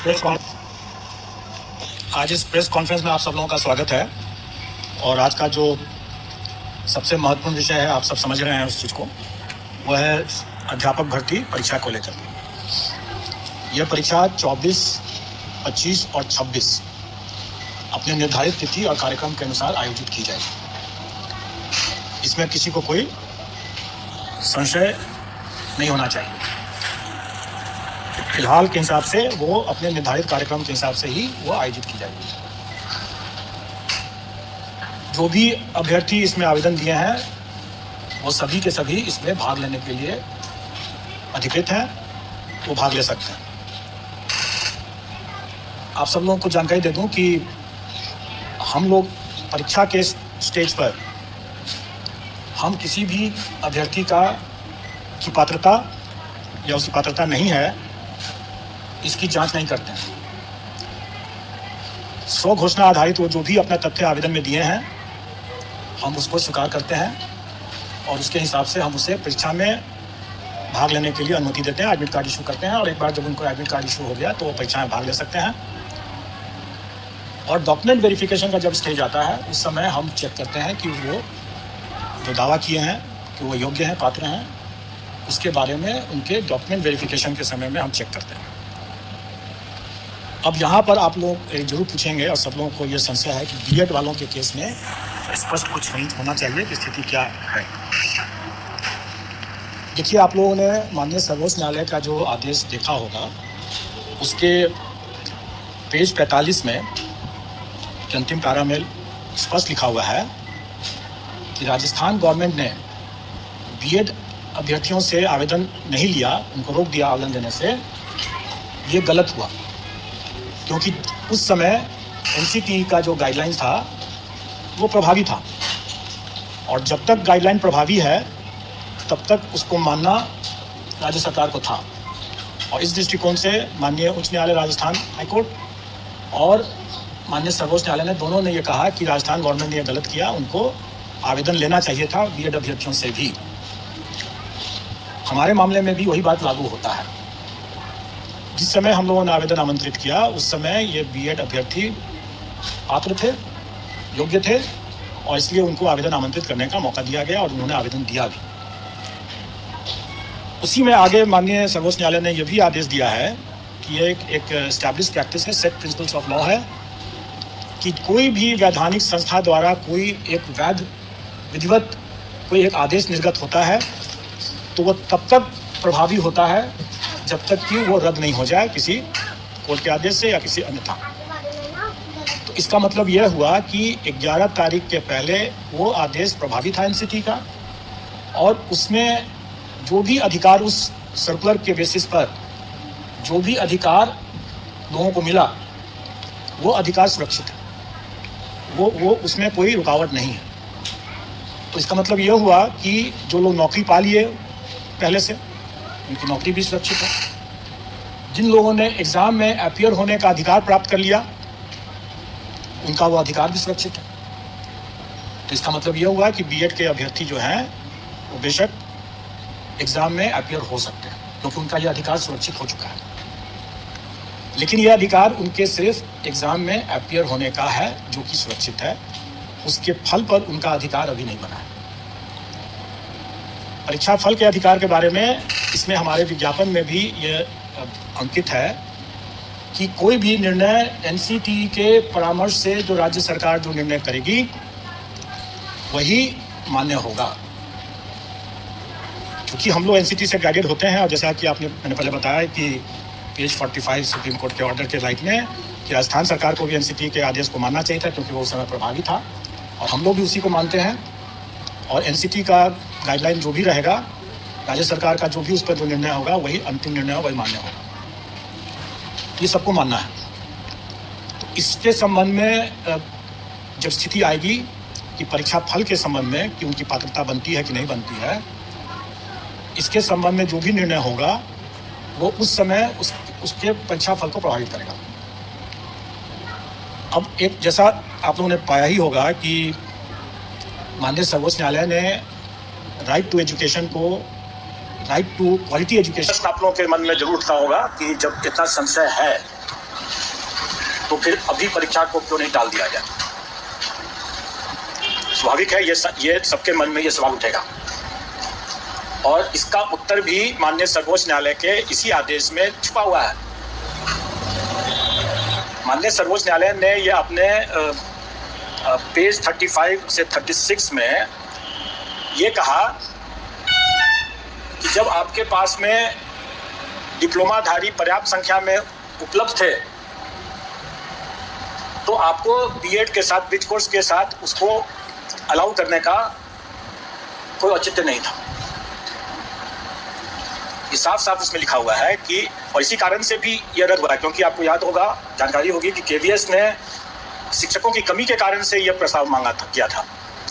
आज इस press conference में आप सब लोगों का स्वागत है। और आज का जो सबसे महत्वपूर्ण विषय है, आप सब समझ रहे हैं उस चीज़ को, वह है अध्यापक भर्ती परीक्षा को लेकर। यह परीक्षा 24, 25 और 26 अपने निर्धारित तिथि और कार्यक्रम के अनुसार आयोजित की जाएगी। इसमें किसी को कोई संशय नहीं होना चाहिए। फिलहाल के हिसाब से वो अपने निर्धारित कार्यक्रम के हिसाब से ही वो आयोजित की जाएगी। जो भी अभ्यर्थी इसमें आवेदन दिए हैं वो सभी के सभी इसमें भाग लेने के लिए अधिकृत हैं, वो भाग ले सकते हैं। आप सब लोगों को जानकारी दे दूं कि हम लोग परीक्षा के स्टेज पर हम किसी भी अभ्यर्थी की पात्रता या उसकी पात्रता नहीं है, इसकी जांच नहीं करते हैं। स्व घोषणा आधारित वो जो भी अपना तथ्य आवेदन में दिए हैं, हम उसको स्वीकार करते हैं और उसके हिसाब से हम उसे परीक्षा में भाग लेने के लिए अनुमति देते हैं, एडमिट कार्ड इशू करते हैं। और एक बार जब उनको एडमिट कार्ड इशू हो गया तो वो परीक्षा में भाग ले सकते हैं। और डॉक्यूमेंट वेरिफिकेशन का जब स्टेज आता है, उस समय हम चेक करते हैं कि वो जो दावा किए हैं कि वो योग्य हैं, पात्र हैं, उसके बारे में उनके डॉक्यूमेंट वेरिफिकेशन के समय में हम चेक करते हैं। अब यहाँ पर आप लोग जरूर पूछेंगे और सब लोगों को ये संशय है कि बीएड वालों के केस में स्पष्ट कुछ नहीं होना चाहिए कि स्थिति क्या है। देखिए, आप लोगों ने माननीय सर्वोच्च न्यायालय का जो आदेश देखा होगा, उसके पेज 45 में अंतिम पैरा में स्पष्ट लिखा हुआ है कि राजस्थान गवर्नमेंट ने बीएड अभ्यर्थियों से आवेदन नहीं लिया, उनको रोक दिया आवेदन देने से। ये गलत हुआ, क्योंकि उस समय एनसीटी का जो गाइडलाइन था वो प्रभावी था, और जब तक गाइडलाइन प्रभावी है तब तक उसको मानना राज्य सरकार को था। और इस दृष्टिकोण से माननीय उच्च न्यायालय राजस्थान हाईकोर्ट और माननीय सर्वोच्च न्यायालय ने दोनों ने ये कहा कि राजस्थान गवर्नमेंट ने ये गलत किया, उनको आवेदन लेना चाहिए था बीएड अभ्यर्थियों से भी। हमारे मामले में भी वही बात लागू होता है। जिस समय हम लोगों ने आवेदन आमंत्रित किया, उस समय ये बीएड अभ्यर्थी पात्र थे, योग्य थे, और इसलिए उनको आवेदन आमंत्रित करने का मौका दिया गया और उन्होंने आवेदन दिया भी। उसी में आगे माननीय सर्वोच्च न्यायालय ने यह भी आदेश दिया है कि ये एक एस्टैब्लिश प्रैक्टिस है, सेट प्रिंसिपल्स ऑफ लॉ है, कि कोई भी वैधानिक संस्था द्वारा कोई एक वैध विधिवत कोई एक आदेश निर्गत होता है तो वो तब तक प्रभावी होता है जब तक कि वो रद्द नहीं हो जाए किसी कोर्ट के आदेश से या किसी अन्यथा। तो इसका मतलब यह हुआ कि 11 तारीख के पहले वो आदेश प्रभावी था एनसीटी का, और उसमें जो भी अधिकार उस सर्कुलर के बेसिस पर जो भी अधिकार लोगों को मिला, वो अधिकार सुरक्षित है, वो उसमें कोई रुकावट नहीं है। तो इसका मतलब यह हुआ कि जो लोग नौकरी पा लिए पहले से, उनकी नौकरी भी सुरक्षित है। जिन लोगों ने एग्जाम में अपीयर होने का अधिकार प्राप्त कर लिया, उनका वो अधिकार भी सुरक्षित है। तो इसका मतलब यह हुआ कि बीएड के अभ्यर्थी जो हैं वो बेशक एग्जाम में अपीयर हो सकते हैं, क्योंकि उनका यह अधिकार सुरक्षित हो चुका है। लेकिन यह अधिकार उनके सिर्फ एग्जाम में अपीयर होने का है, जो कि सुरक्षित है। उसके फल पर उनका अधिकार अभी नहीं बना है। परीक्षा फल के अधिकार के बारे में इसमें हमारे विज्ञापन में भी ये अंकित है कि कोई भी निर्णय एनसीटी के परामर्श से जो राज्य सरकार जो निर्णय करेगी वही मान्य होगा। क्योंकि हम लोग एनसीटी से गाइडेड होते हैं, और जैसा कि मैंने पहले बताया कि पेज 45 सुप्रीम कोर्ट के ऑर्डर के राइट में कि राजस्थान सरकार को भी एनसीटी के आदेश को मानना चाहिए था, क्योंकि वो उस समय प्रभावी था, और हम लोग भी उसी को मानते हैं। और एनसीटी का गाइडलाइन जो भी रहेगा, राज्य सरकार का जो भी उस पर जो निर्णय होगा वही अंतिम निर्णय होगा, वही मान्य होगा। ये सबको मानना है। तो इसके संबंध में जब स्थिति आएगी कि परीक्षा फल के संबंध में कि उनकी पात्रता बनती है कि नहीं बनती है, इसके संबंध में जो भी निर्णय होगा वो उस समय उसके परीक्षा फल को प्रभावित करेगा। अब एक जैसा आप लोगों ने पाया ही होगा कि माननीय सर्वोच्च न्यायालय ने राइट टू एजुकेशन को राइट टू क्वालिटी एजुकेशन आप लोगों के मन में जरूर उठता होगा कि जब इतना संशय है तो फिर अभी परीक्षा को क्यों नहीं टाल दिया जाए? स्वाभाविक है, ये सबके मन में ये सवाल उठेगा और इसका उत्तर भी माननीय सर्वोच्च न्यायालय के इसी आदेश में छुपा हुआ है। माननीय सर्वोच्च न्यायालय ने ये अपने पेज 35 से 36 में ये कहा कि जब आपके पास में डिप्लोमाधारी पर्याप्त संख्या में उपलब्ध थे तो आपको बीएड के साथ, ब्रिज कोर्स के साथ उसको अलाउ करने का कोई औचित्य नहीं था। ये साफ साफ उसमें लिखा हुआ है कि, और इसी कारण से भी ये रद्द हुआ, क्योंकि आपको याद होगा, जानकारी होगी कि केवीएस ने शिक्षकों की कमी के कारण से यह प्रस्ताव मांगा था, किया था,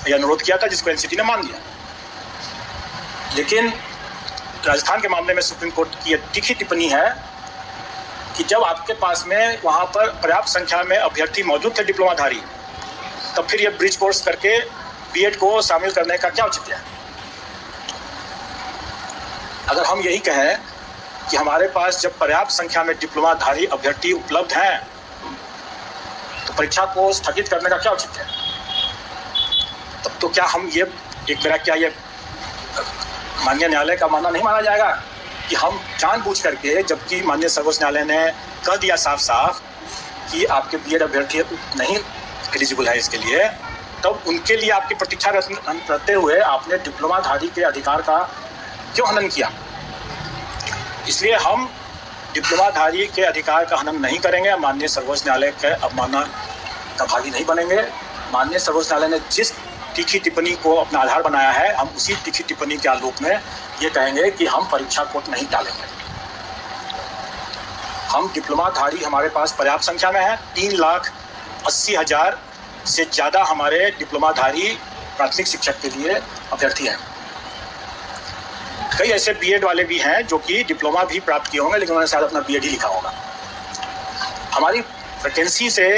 यह अनुरोध किया था, जिसको एनसीटी ने मान लिया। लेकिन राजस्थान के मामले में सुप्रीम कोर्ट की यह तीखी टिप्पणी है कि जब आपके पास में वहां पर पर्याप्त संख्या में अभ्यर्थी मौजूद थे डिप्लोमाधारी, तब फिर यह ब्रिज कोर्स करके बीएड को शामिल करने का क्या औचित्य है? अगर हम यही कहें कि हमारे पास जब पर्याप्त संख्या में डिप्लोमाधारी अभ्यर्थी उपलब्ध हैं तो परीक्षा को स्थगित करने का क्या औचित्य है? तब तो क्या हम ये क्या ये माननीय न्यायालय का मानना नहीं माना जाएगा कि हम जानबूझ करके, जबकि माननीय सर्वोच्च न्यायालय ने कह दिया साफ साफ कि आपके बीएड अभ्यर्थी नहीं एलिजिबल है इसके लिए, तब उनके लिए आपकी प्रतीक्षा करते हुए आपने डिप्लोमाधारी के अधिकार का क्यों हनन किया? इसलिए हम डिप्लोमाधारी के अधिकार का हनन नहीं करेंगे, माननीय सर्वोच्च न्यायालय के अवमानना का भागी नहीं बनेंगे। माननीय सर्वोच्च न्यायालय ने जिस तीखी टिप्पणी को अपना आधार बनाया है, हम उसी तीखी टिप्पणी के आलोक में ये कहेंगे कि हम परीक्षा को नहीं टालेंगे। हम डिप्लोमाधारी हमारे पास पर्याप्त संख्या में है, 3,80,000 से ज़्यादा हमारे डिप्लोमाधारी प्राथमिक शिक्षक के लिए अभ्यर्थी हैं। कई ऐसे बीएड वाले भी हैं जो कि डिप्लोमा भी प्राप्त किए होंगे, लेकिन उन्होंने शायद अपना बीएड ही लिखा होगा। हमारी वैकेंसी से,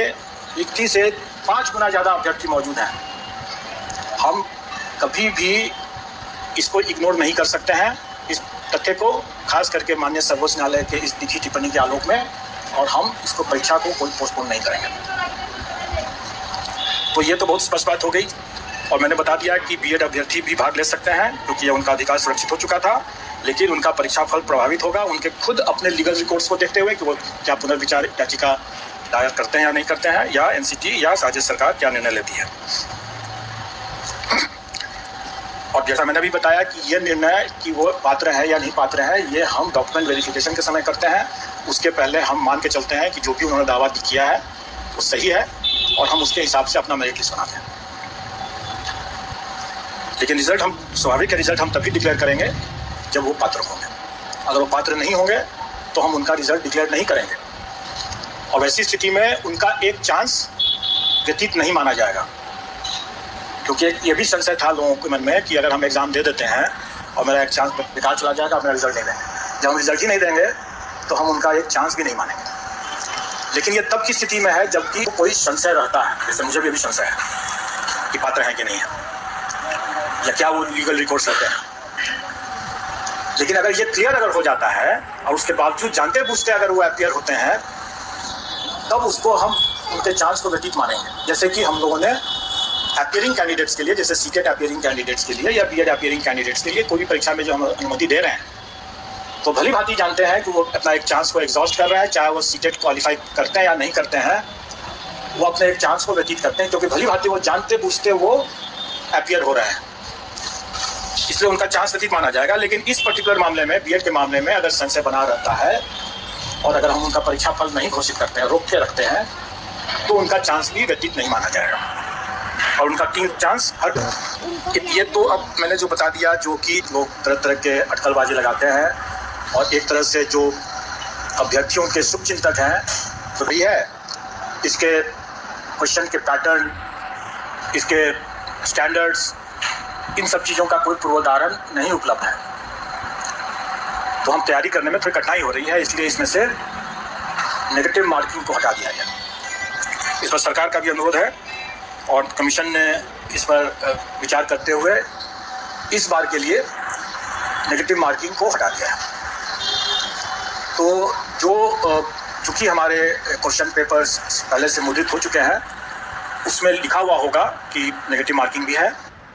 रिक्ति से 5 गुना ज़्यादा अभ्यर्थी मौजूद हैं। हम कभी भी इसको इग्नोर नहीं कर सकते हैं, इस तथ्य को, खास करके माननीय सर्वोच्च न्यायालय के इस तीखी टिप्पणी के आलोक में, और हम इसको परीक्षा को कोई पोस्टपोन नहीं करेंगे। तो ये तो बहुत स्पष्ट बात हो गई, और मैंने बता दिया कि बीएड अभ्यर्थी भी भाग ले सकते हैं क्योंकि उनका अधिकार सुरक्षित हो चुका था, लेकिन उनका परीक्षा फल प्रभावित होगा उनके खुद अपने लीगल रिकॉर्ड्स को देखते हुए कि वो क्या पुनर्विचार याचिका दायर करते हैं या नहीं करते हैं, या एनसीटी या राज्य सरकार क्या निर्णय लेती है। और जैसा मैंने भी बताया कि ये निर्णय कि वो पात्र है या नहीं पात्र है, ये हम डॉक्यूमेंट वेरिफिकेशन के समय करते हैं। उसके पहले हम मान के चलते हैं कि जो भी उन्होंने दावा किया है वो सही है, और हम उसके हिसाब से अपना मेरिट लिस्ट बनाते हैं। लेकिन रिजल्ट हम, स्वाभाविक है, रिजल्ट हम तभी डिक्लेयर करेंगे जब वो पात्र होंगे। अगर वो पात्र नहीं होंगे तो हम उनका रिजल्ट डिक्लेयर नहीं करेंगे, और वैसी स्थिति में उनका एक चांस व्यतीत नहीं माना जाएगा। क्योंकि ये भी संशय था लोगों के मन में कि अगर हम एग्ज़ाम दे देते हैं और मेरा एक चांस बेकार चला जाएगा, अपना रिजल्ट नहीं देंगे। जब हम रिजल्ट ही नहीं देंगे तो हम उनका एक चांस भी नहीं मानेंगे। लेकिन ये तब की स्थिति में है जबकि कोई संशय रहता है, जैसे मुझे भी अभी संशय है कि पात्र है कि नहीं है, या क्या वो लीगल रिकॉर्ड्स रहते हैं। लेकिन अगर ये क्लियर अगर हो जाता है और उसके बावजूद जानते बूझते अगर वो अपीयर होते हैं, तब उसको हम उनके चांस को व्यतीत मानेंगे। जैसे कि हम लोगों ने अपीयरिंग कैंडिडेट्स के लिए, जैसे सीटेट अपीयरिंग कैंडिडेट्स के लिए या बीएड अपीयरिंग कैंडिडेट्स के लिए कोई भी परीक्षा में जो हम अनुमति दे रहे हैं, तो भली भांति जानते हैं कि वो अपना एक चांस को एग्जॉस्ट कर रहे हैं, चाहे वो सीटेट क्वालिफाई करते हैं या नहीं करते हैं, वो अपने एक चांस को व्यतीत करते हैं, क्योंकि भली भांति वो जानते बूझते वो अपीयर हो रहे हैं, इसलिए उनका चांस व्यतीत माना जाएगा। लेकिन इस पर्टिकुलर मामले में, बीएड के मामले में, अगर संशय बना रहता है और अगर हम उनका परीक्षा फल नहीं घोषित करते हैं, रोक के रखते हैं, तो उनका चांस भी व्यतीत नहीं माना जाएगा, और उनका 3 चांस हट। ये तो अब मैंने जो बता दिया, जो कि लोग तरह तरह के अटकलबाजी लगाते हैं, और एक तरह से जो अभ्यर्थियों के शुभचिंतक हैं, तो वही है, इसके क्वेश्चन के पैटर्न, इसके स्टैंडर्ड्स, इन सब चीज़ों का कोई पूर्वोदाहरण नहीं उपलब्ध है। तो हम तैयारी करने में थोड़ी कठिनाई हो रही है, इसलिए इसमें से नेगेटिव मार्किंग को हटा दिया गया। इस पर सरकार का भी अनुरोध है, और कमीशन ने इस पर विचार करते हुए इस बार के लिए नेगेटिव मार्किंग को हटा दिया है। तो जो चूँकि हमारे क्वेश्चन पेपर्स पहले से मुद्रित हो चुके हैं, उसमें लिखा हुआ होगा कि नेगेटिव मार्किंग भी है।